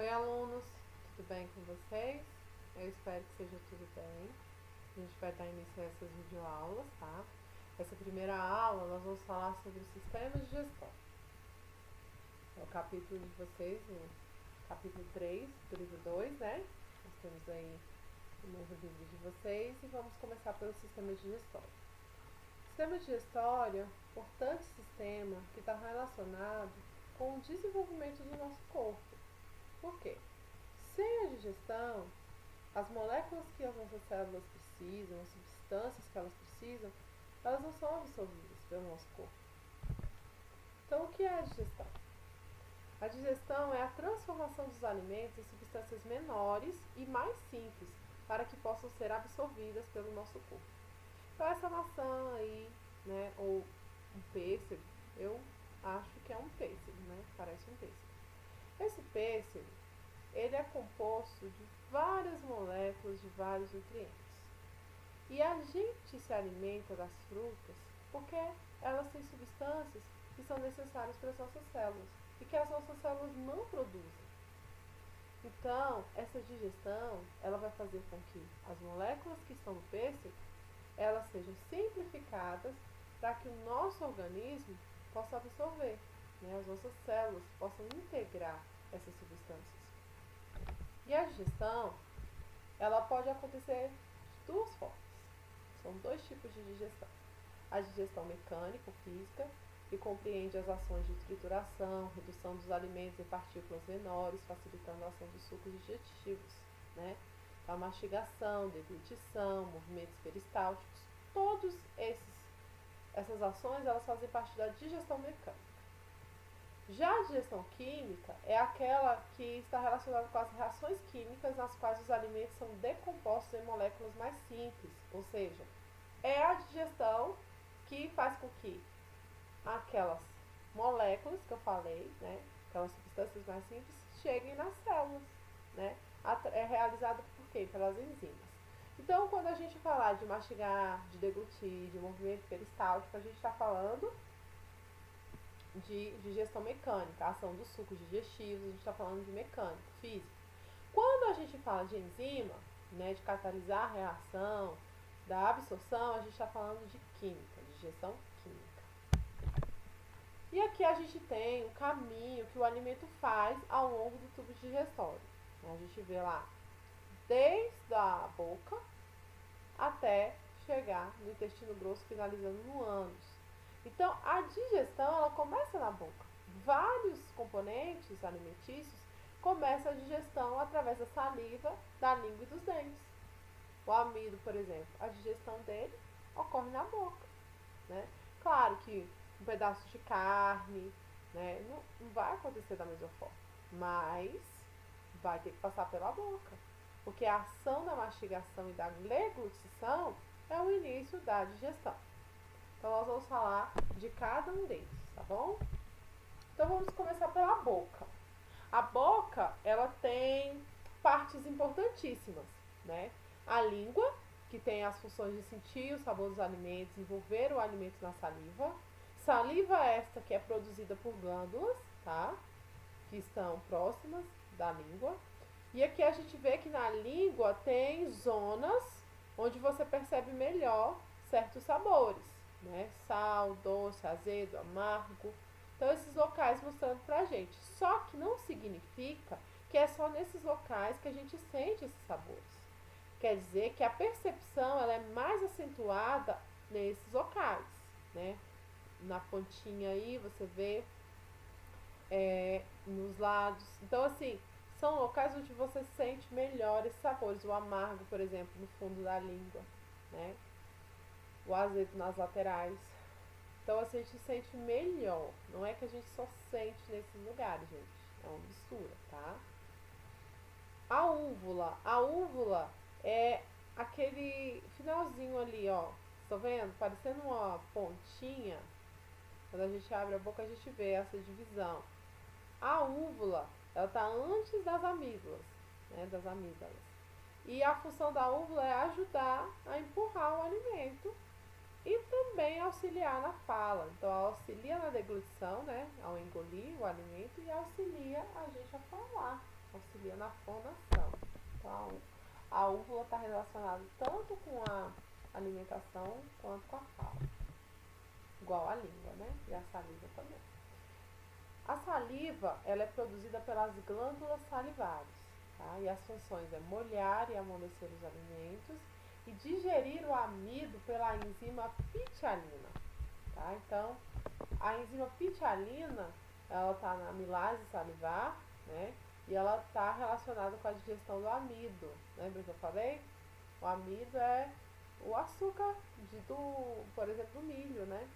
Oi, alunos, tudo bem com vocês? Eu espero que seja tudo bem. A gente vai dar início a essas videoaulas, tá? Essa primeira aula nós vamos falar sobre sistemas de gestão. É o capítulo de vocês, o capítulo 3 do livro 2, né? Nós temos aí o novo livro de vocês e vamos começar pelo sistema de gestória. O sistema de gestória, importante sistema que está relacionado com o desenvolvimento do nosso corpo. Por quê? Sem a digestão, as moléculas que as nossas células precisam, as substâncias que elas precisam, elas não são absorvidas pelo nosso corpo. Então, o que é a digestão? A digestão é a transformação dos alimentos em substâncias menores e mais simples para que possam ser absorvidas pelo nosso corpo. Então, essa maçã aí, né, ou um pêssego, eu acho que é um pêssego, né? Parece um pêssego. Esse pêssego, ele é composto de várias moléculas de vários nutrientes. E a gente se alimenta das frutas porque elas têm substâncias que são necessárias para as nossas células e que as nossas células não produzem. Então, essa digestão, ela vai fazer com que as moléculas que estão no pêssego, elas sejam simplificadas para que o nosso organismo possa absorver, né? As nossas células possam integrar essas substâncias. E a digestão, ela pode acontecer de duas formas. São dois tipos de digestão. A digestão mecânica ou física, que compreende as ações de trituração, redução dos alimentos em partículas menores, facilitando a ação dos sucos digestivos, né? A mastigação, deglutição, movimentos peristálticos, todos essas ações, elas fazem parte da digestão mecânica. Já a digestão química é aquela que está relacionada com as reações químicas nas quais os alimentos são decompostos em moléculas mais simples, ou seja, é a digestão que faz com que aquelas moléculas que eu falei, né, aquelas substâncias mais simples, cheguem nas células, né? É realizada por quê? Pelas enzimas. Então, quando a gente falar de mastigar, de deglutir, de movimento peristáltico, a gente está falando de digestão mecânica, a ação dos sucos digestivos, a gente está falando de mecânico, físico. Quando a gente fala de enzima, né, de catalisar a reação, da absorção, a gente está falando de química, de digestão química. E aqui a gente tem o caminho que o alimento faz ao longo do tubo digestório. A gente vê lá desde a boca até chegar no intestino grosso, finalizando no ânus. Então, a digestão, ela começa na boca. Vários componentes alimentícios começam a digestão através da saliva, da língua e dos dentes. O amido, por exemplo, a digestão dele ocorre na boca, né? Claro que um pedaço de carne, né, não vai acontecer da mesma forma, mas vai ter que passar pela boca, porque a ação da mastigação e da deglutição é o início da digestão. Então, nós vamos falar de cada um deles, tá bom? Então, vamos começar pela boca. A boca, ela tem partes importantíssimas, né? A língua, que tem as funções de sentir o sabor dos alimentos, envolver o alimento na saliva. Saliva esta que é produzida por glândulas, tá? Que estão próximas da língua. E aqui a gente vê que na língua tem zonas onde você percebe melhor certos sabores, né? Sal, doce, azedo, amargo. Então, esses locais mostrando pra gente. Só que não significa que é só nesses locais que a gente sente esses sabores. Quer dizer que a percepção ela é mais acentuada nesses locais, né? Na pontinha aí você vê nos lados. Então, assim, são locais onde você sente melhor esses sabores. O amargo, por exemplo, no fundo da língua, né? O azedo nas laterais. Então, assim, a gente sente melhor. Não é que a gente só sente nesses lugares, gente. É uma mistura, tá? A úvula. A úvula é aquele finalzinho ali, ó. Tá vendo? Parecendo uma pontinha. Quando a gente abre a boca, a gente vê essa divisão. A úvula, ela tá antes das amígdalas, né? Das amígdalas. E a função da úvula é ajudar a empurrar o alimento e também auxiliar na fala. Então, ela auxilia na deglutição, né? Ao engolir o alimento e auxilia a gente a falar, auxilia na fonação. Então, a úvula está relacionada tanto com a alimentação quanto com a fala. Igual a língua, né? E a saliva também. A saliva, ela é produzida pelas glândulas salivares, tá? E as funções é molhar e amolecer os alimentos e digerir o amido pela enzima pitialina, tá? Então, a enzima pitialina, ela está na amilase salivar, né? E ela está relacionada com a digestão do amido. Lembra que eu falei? O amido é o açúcar por exemplo, do milho, né?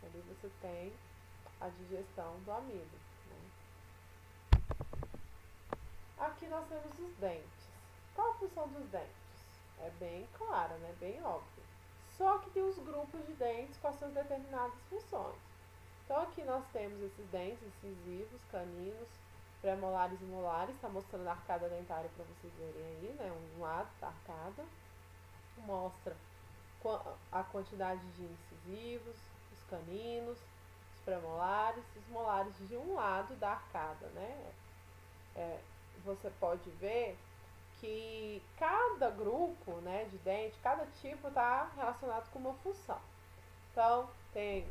Ali você tem a digestão do amido, né? Aqui nós temos os dentes. Qual a função dos dentes? É bem clara, né? Bem óbvio. Só que tem os grupos de dentes com as suas determinadas funções. Então aqui nós temos esses dentes incisivos, caninos, pré-molares e molares. Está mostrando a arcada dentária para vocês verem aí, né? Um lado da arcada. Mostra a quantidade de incisivos, os caninos, os pré-molares e os molares de um lado da arcada, né? Você pode ver que cada grupo, né, de dente, cada tipo está relacionado com uma função. Então, tem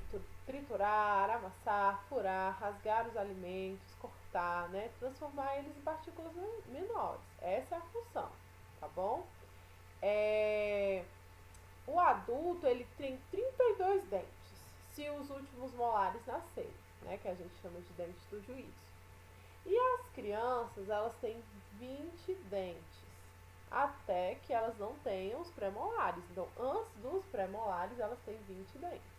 triturar, amassar, furar, rasgar os alimentos, cortar, né, transformar eles em partículas menores. Essa é a função, tá bom? O adulto, ele tem 32 dentes, se os últimos molares nascerem, né, que a gente chama de dentes do juízo. E as crianças, elas têm 20 dentes, até que elas não tenham os pré-molares. Então, antes dos pré-molares, elas têm 20 dentes.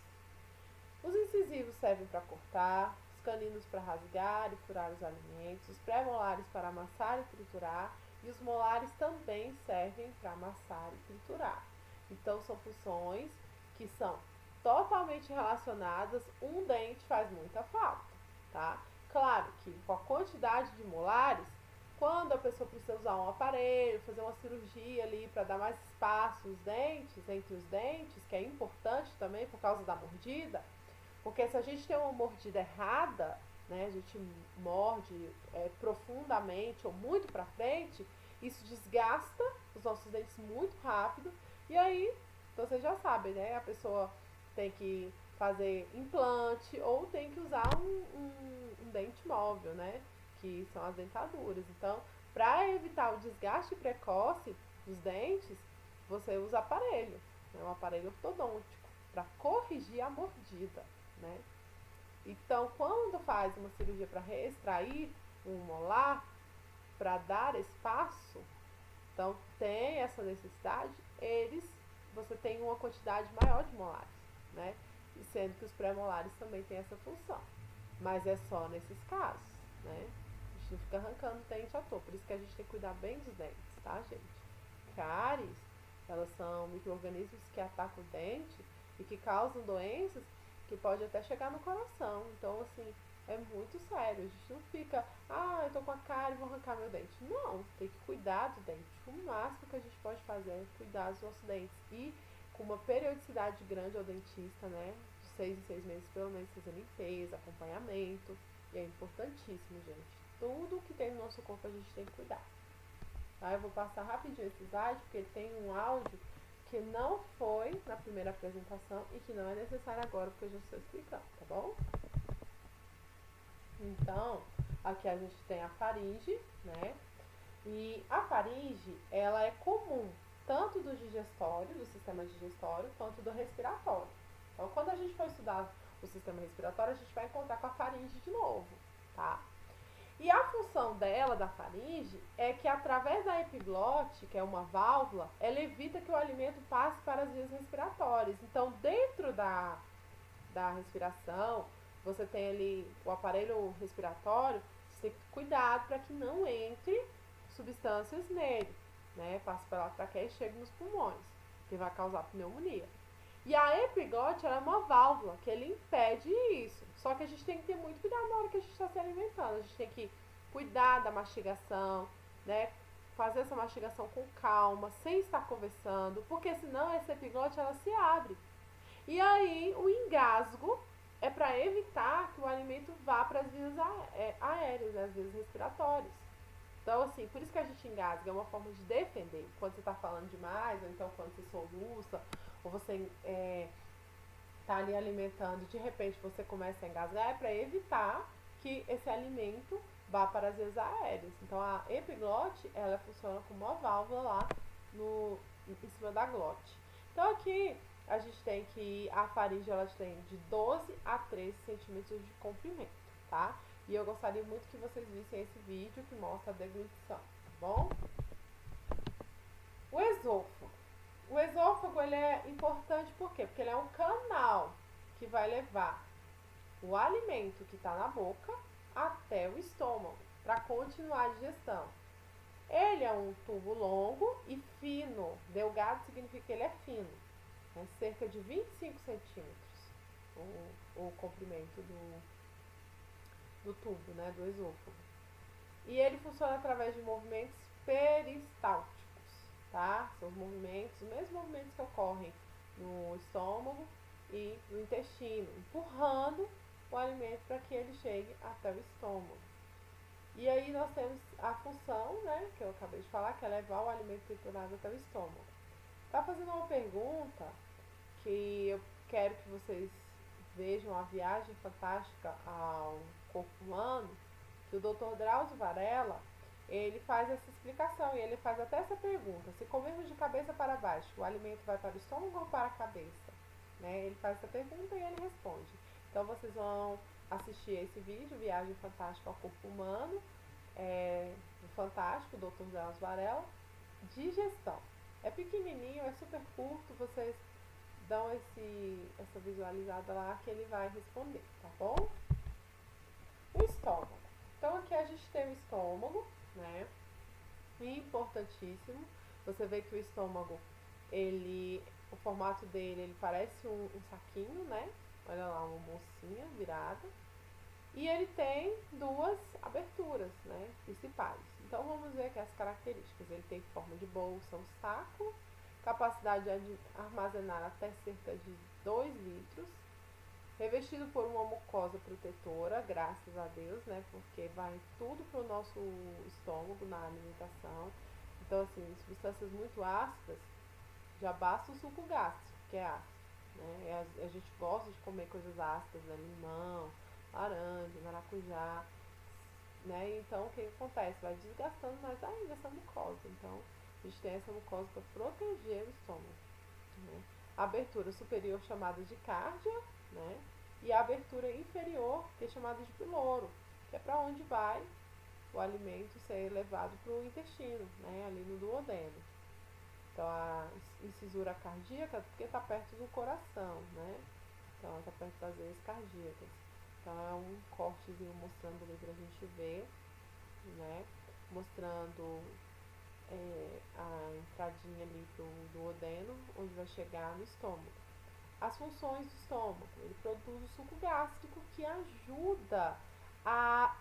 Os incisivos servem para cortar, os caninos para rasgar e furar os alimentos, os pré-molares para amassar e triturar, e os molares também servem para amassar e triturar. Então, são funções que são totalmente relacionadas. Um dente faz muita falta, tá? Claro que com a quantidade de molares, quando a pessoa precisa usar um aparelho, fazer uma cirurgia ali para dar mais espaço entre os dentes, que é importante também por causa da mordida, porque se a gente tem uma mordida errada, né, a gente morde profundamente ou muito para frente, isso desgasta os nossos dentes muito rápido e aí, vocês já sabem, né, a pessoa tem que fazer implante ou tem que usar um dente móvel, né? Que são as dentaduras. Então, para evitar o desgaste precoce dos dentes, você usa aparelho, né? Um aparelho ortodôntico, para corrigir a mordida, né? Então, quando faz uma cirurgia para reextrair um molar, para dar espaço, então tem essa necessidade, você tem uma quantidade maior de molares, né? E sendo que os pré-molares também têm essa função. Mas é só nesses casos, né? A gente não fica arrancando dente à toa. Por isso que a gente tem que cuidar bem dos dentes, tá, gente? Cáries, elas são micro-organismos que atacam o dente e que causam doenças que pode até chegar no coração. Então, assim, é muito sério. A gente não fica, eu tô com a cárie, vou arrancar meu dente. Não, tem que cuidar do dente. O máximo que a gente pode fazer é cuidar dos nossos dentes. E com uma periodicidade grande ao dentista, né? De 6 em 6 meses, pelo menos, fazer limpeza, acompanhamento. E é importantíssimo, gente. Tudo que tem no nosso corpo a gente tem que cuidar. Tá? Eu vou passar rapidinho esse slide, porque tem um áudio que não foi na primeira apresentação e que não é necessário agora, porque eu já estou explicando, tá bom? Então, aqui a gente tem a faringe, né? E a faringe, ela é comum tanto do digestório, do sistema digestório, quanto do respiratório. Então, quando a gente for estudar o sistema respiratório, a gente vai encontrar com a faringe de novo, tá? E a função dela, da faringe, é que através da epiglote, que é uma válvula, ela evita que o alimento passe para as vias respiratórias. Então, dentro da respiração, você tem ali o aparelho respiratório, você tem que ter cuidado para que não entre substâncias nele, né? Passe pela traqueia e chegue nos pulmões, que vai causar pneumonia. E a epiglote, ela é uma válvula que ele impede isso. Só que a gente tem que ter muito cuidado na hora que a gente está se alimentando. A gente tem que cuidar da mastigação, né? Fazer essa mastigação com calma, sem estar conversando, porque senão essa epiglote ela se abre. E aí o engasgo é para evitar que o alimento vá para as vias aéreas, as vias respiratórias. Então, assim, por isso que a gente engasga, é uma forma de defender. Quando você está falando demais, ou então quando você soluça, ou você tá ali alimentando, de repente você começa a engasgar, é para evitar que esse alimento vá para as vias aéreas. Então a epiglote, ela funciona como uma válvula lá em cima da glote. Então aqui a gente tem que a faringe ela tem de 12 a 13 centímetros de comprimento, tá? E eu gostaria muito que vocês vissem esse vídeo que mostra a deglutição, tá bom? O esôfago. O esôfago ele é importante por quê? Porque ele é um canal que vai levar o alimento que está na boca até o estômago para continuar a digestão. Ele é um tubo longo e fino. Delgado significa que ele é fino. É cerca de 25 centímetros o comprimento do tubo, né, do esôfago. E ele funciona através de movimentos peristálticos, tá? São os mesmos movimentos que ocorrem no estômago e no intestino, empurrando o alimento para que ele chegue até o estômago. E aí nós temos a função, né, que eu acabei de falar, que é levar o alimento triturado até o estômago. Tá fazendo uma pergunta que eu quero que vocês vejam a viagem fantástica ao corpo humano, que o Dr. Drauzio Varela, ele faz essa explicação e ele faz até essa pergunta: se comermos de cabeça para baixo, o alimento vai para o estômago ou para a cabeça? Né? Ele faz essa pergunta e ele responde. Então vocês vão assistir esse vídeo, Viagem Fantástica ao Corpo Humano, do Fantástico, Dr. Drauzio Varela, digestão. É pequenininho, é super curto, vocês dão essa visualizada lá que ele vai responder, tá bom? O estômago. Então aqui a gente tem o estômago, né? Importantíssimo. Você vê que o estômago, o formato dele, ele parece um saquinho, né? Olha lá, uma bolsinha virada. E ele tem duas aberturas, né? Principais. Então vamos ver aqui as características. Ele tem forma de bolsa, um saco, capacidade de armazenar até cerca de 2 litros, revestido por uma mucosa protetora, graças a Deus, né? Porque vai tudo pro nosso estômago na alimentação. Então, assim, substâncias muito ácidas, já basta o suco gástrico, que é ácido, né? A gente gosta de comer coisas ácidas, né? Limão, laranja, maracujá, né? Então, o que acontece? Vai desgastando mais ainda essa mucosa. Então, a gente tem essa mucosa para proteger o estômago, né? A abertura superior chamada de cárdia, né? E a abertura inferior, que é chamada de piloro, que é para onde vai o alimento ser levado para o intestino, né? Ali no duodeno. Então a incisura cardíaca, porque está perto do coração, né? Então ela está perto das veias cardíacas. Então é um cortezinho mostrando ali para a gente ver, né? Mostrando a entradinha ali pro duodeno, onde vai chegar no estômago. As funções do estômago: ele produz o suco gástrico que ajuda a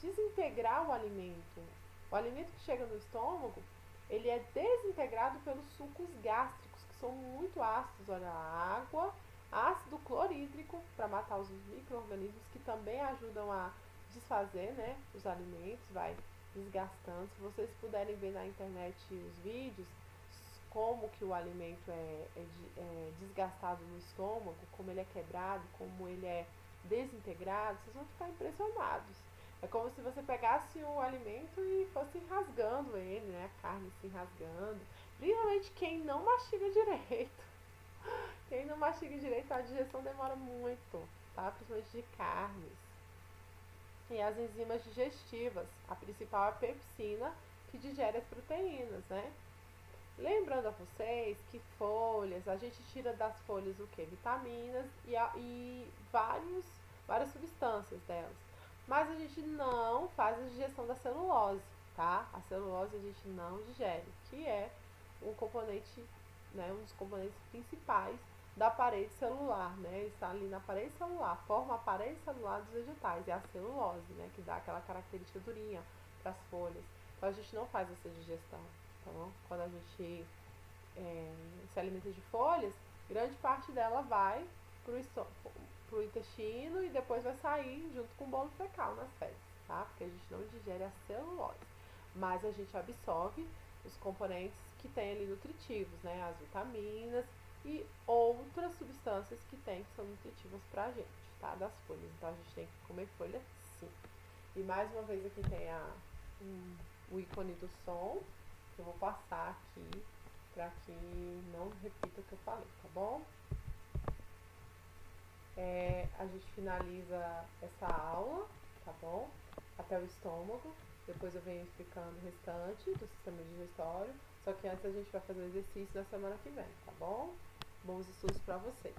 desintegrar o alimento. O alimento que chega no estômago, ele é desintegrado pelos sucos gástricos, que são muito ácidos. Olha, a água, ácido clorídrico, para matar os micro-organismos, que também ajudam a desfazer, né, os alimentos, vai desgastando. Se vocês puderem ver na internet os vídeos, como que o alimento é desgastado no estômago, como ele é quebrado, como ele é desintegrado, vocês vão ficar impressionados. É como se você pegasse o alimento e fosse rasgando ele, né? A carne se rasgando. Principalmente quem não mastiga direito. Quem não mastiga direito, a digestão demora muito, tá? Principalmente de carnes. E as enzimas digestivas. A principal é a pepsina, que digere as proteínas, né? Lembrando a vocês que folhas, a gente tira das folhas o que? Vitaminas e várias substâncias delas. Mas a gente não faz a digestão da celulose, tá? A celulose a gente não digere, que é um componente, né, um dos componentes principais da parede celular, né? Está ali na parede celular, forma a parede celular dos vegetais, é a celulose, né, que dá aquela característica durinha para as folhas. Então a gente não faz essa digestão. Então, quando a gente se alimenta de folhas, grande parte dela vai pro intestino e depois vai sair junto com o bolo fecal nas fezes. tá? Porque a gente não digere a celulose, mas a gente absorve os componentes que tem ali nutritivos, né? As vitaminas e outras substâncias que tem que são nutritivas pra gente, tá? Das folhas. Então a gente tem que comer folha sim. E mais uma vez aqui tem o ícone do som, que eu vou passar aqui para que não repita o que eu falei, tá bom? A gente finaliza essa aula, tá bom? Até o estômago. Depois eu venho explicando o restante do sistema digestório. Só que antes a gente vai fazer o exercício na semana que vem, tá bom? Bons estudos para vocês.